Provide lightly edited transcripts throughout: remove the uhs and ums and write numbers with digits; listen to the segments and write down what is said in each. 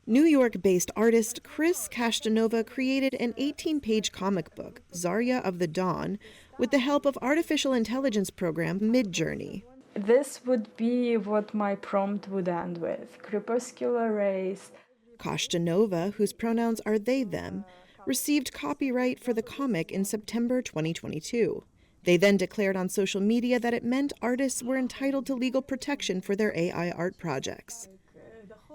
New York-based artist Chris Castanova created an 18-page comic book, Zarya of the Dawn, with the help of artificial intelligence program Midjourney. This would be what my prompt would end with: crepuscular rays. Castanova, whose pronouns are they, them, received copyright for the comic in September 2022. They then declared on social media that it meant artists were entitled to legal protection for their AI art projects.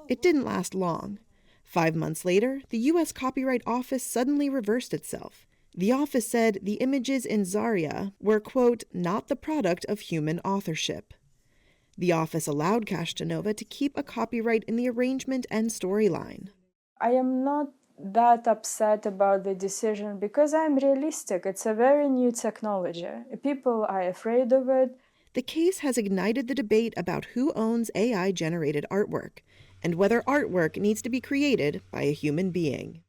It didn't last long. 5 months later, the U.S. Copyright Office suddenly reversed itself. The office said the images in Zarya were, quote, not the product of human authorship. The office allowed Castanova to keep a copyright in the arrangement and storyline. I am not that upset about the decision because I'm realistic. It's a very new technology. People are afraid of it. The case has ignited the debate about who owns AI-generated artwork and whether artwork needs to be created by a human being.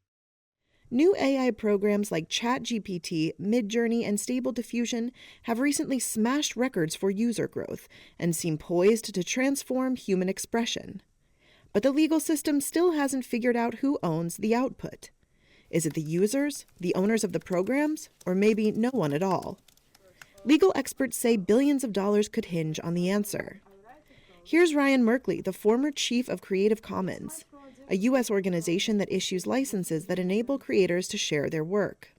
New AI programs like ChatGPT, Midjourney, and Stable Diffusion have recently smashed records for user growth and seem poised to transform human expression. But the legal system still hasn't figured out who owns the output. Is it the users, the owners of the programs, or maybe no one at all? Legal experts say billions of dollars could hinge on the answer. Here's Ryan Merkley, the former chief of Creative Commons, a U.S. organization that issues licenses that enable creators to share their work.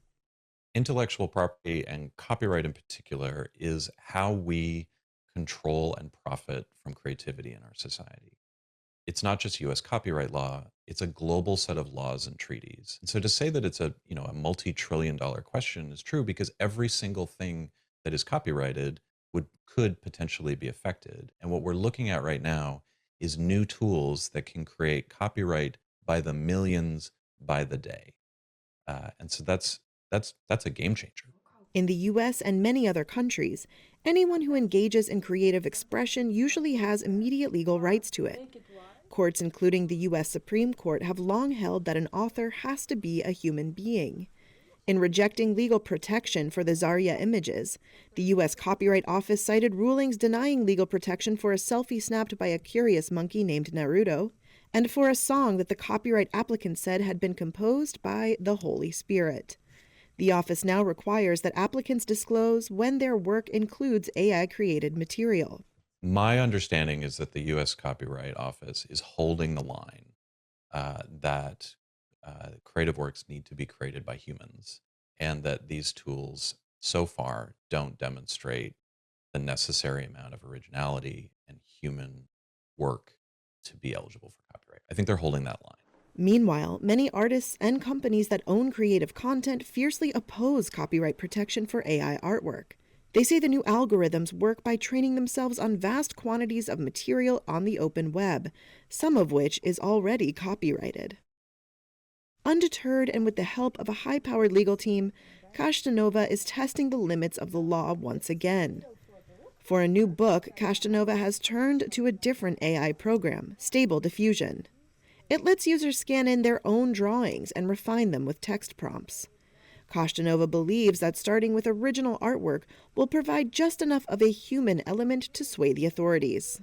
Intellectual property and copyright in particular is how we control and profit from creativity in our society. It's not just US copyright law, it's a global set of laws and treaties. And so to say that it's a multi-trillion dollar question is true because every single thing that is copyrighted could potentially be affected. And what we're looking at right now is new tools that can create copyright by the millions by the day. And so that's a game changer. In the U.S. and many other countries, anyone who engages in creative expression usually has immediate legal rights to it. Courts, including the U.S. Supreme Court, have long held that an author has to be a human being. In rejecting legal protection for the Zarya images, the U.S. Copyright Office cited rulings denying legal protection for a selfie snapped by a curious monkey named Naruto, and for a song that the copyright applicant said had been composed by the Holy Spirit. The office now requires that applicants disclose when their work includes AI-created material. My understanding is that the U.S. Copyright Office is holding the line that creative works need to be created by humans, and that these tools so far don't demonstrate the necessary amount of originality and human work to be eligible for copyright. I think they're holding that line. Meanwhile, many artists and companies that own creative content fiercely oppose copyright protection for AI artwork. They say the new algorithms work by training themselves on vast quantities of material on the open web, some of which is already copyrighted. Undeterred and with the help of a high-powered legal team, Castanova is testing the limits of the law once again. For a new book, Castanova has turned to a different AI program, Stable Diffusion. It lets users scan in their own drawings and refine them with text prompts. Castanova believes that starting with original artwork will provide just enough of a human element to sway the authorities.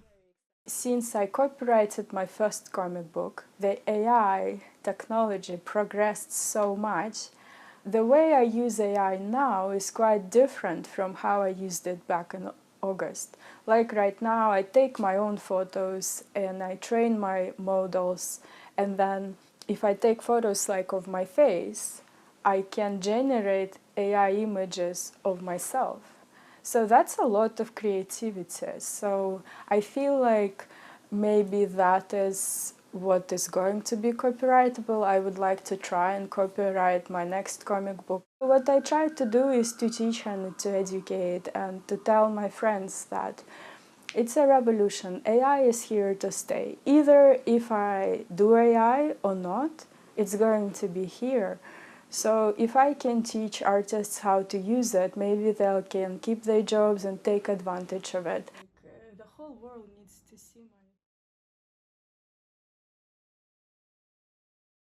Since I copyrighted my first comic book, the AI technology progressed so much. The way I use AI now is quite different from how I used it back in August. Like right now, I take my own photos and I train my models, and then if I take photos like of my face, I can generate AI images of myself. So that's a lot of creativity. So I feel like maybe that is what is going to be copyrightable. I would like to try and copyright my next comic book. What I try to do is to teach and to educate and to tell my friends that it's a revolution. AI is here to stay. Either if I do AI or not, it's going to be here. So if I can teach artists how to use it, maybe they can keep their jobs and take advantage of it. The whole world needs to see